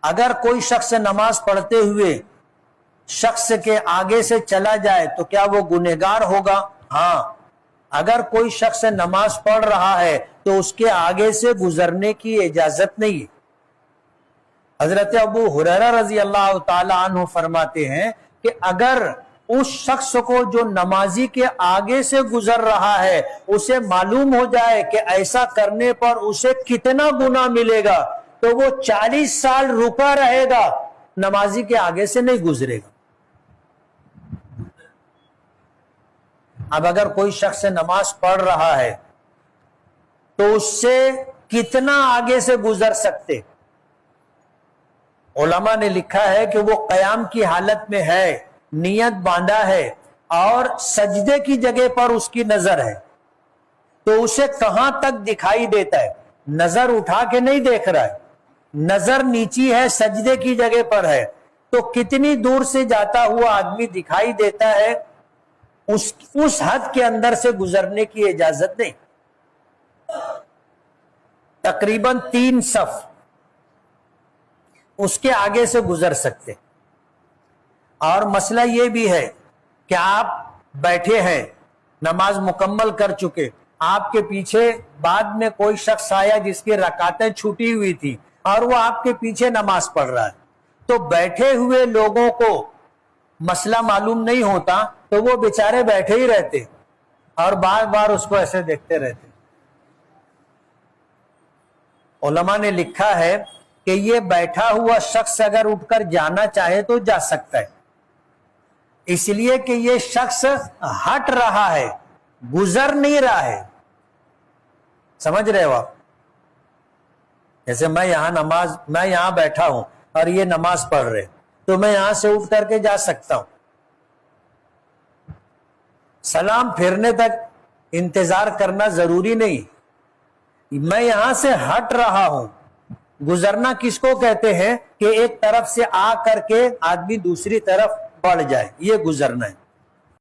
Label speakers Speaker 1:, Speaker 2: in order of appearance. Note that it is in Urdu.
Speaker 1: اگر کوئی شخص نماز پڑھتے ہوئے شخص کے آگے سے چلا جائے تو کیا وہ گنہگار ہوگا؟ ہاں، اگر کوئی شخص نماز پڑھ رہا ہے تو اس کے آگے سے گزرنے کی اجازت نہیں ہے۔ حضرت ابو ہریرہ رضی اللہ تعالی عنہ فرماتے ہیں کہ اگر اس شخص کو جو نمازی کے آگے سے گزر رہا ہے اسے معلوم ہو جائے کہ ایسا کرنے پر اسے کتنا گناہ ملے گا تو وہ 40 سال رکا رہے گا، نمازی کے آگے سے نہیں گزرے گا۔ اب اگر کوئی شخص نماز پڑھ رہا ہے تو اس سے کتنا آگے سے گزر سکتے؟ علماء نے لکھا ہے کہ وہ قیام کی حالت میں ہے، نیت باندھا ہے اور سجدے کی جگہ پر اس کی نظر ہے، تو اسے کہاں تک دکھائی دیتا ہے؟ نظر اٹھا کے نہیں دیکھ رہا ہے، نظر نیچی ہے، سجدے کی جگہ پر ہے، تو کتنی دور سے جاتا ہوا آدمی دکھائی دیتا ہے، اس حد کے اندر سے گزرنے کی اجازت نہیں۔ تقریباً 3 صف اس کے آگے سے گزر سکتے۔ اور مسئلہ یہ بھی ہے کہ آپ بیٹھے ہیں، نماز مکمل کر چکے، آپ کے پیچھے بعد میں کوئی شخص آیا جس کی رکعتیں چھوٹی ہوئی تھی اور وہ آپ کے پیچھے نماز پڑھ رہا ہے، تو بیٹھے ہوئے لوگوں کو مسئلہ معلوم نہیں ہوتا تو وہ بیچارے بیٹھے ہی رہتے اور بار بار اس کو ایسے دیکھتے رہتے۔ علماء نے لکھا ہے کہ یہ بیٹھا ہوا شخص اگر اٹھ کر جانا چاہے تو جا سکتا ہے، اس لیے کہ یہ شخص ہٹ رہا ہے، گزر نہیں رہا ہے۔ سمجھ رہے ہو آپ؟ جیسے میں یہاں بیٹھا ہوں اور یہ نماز پڑھ رہے تو میں یہاں سے اٹھ کر کے جا سکتا ہوں، سلام پھرنے تک انتظار کرنا ضروری نہیں۔ میں یہاں سے ہٹ رہا ہوں۔ گزرنا کس کو کہتے ہیں؟ کہ ایک طرف سے آ کر کے آدمی دوسری طرف بڑھ جائے، یہ گزرنا ہے۔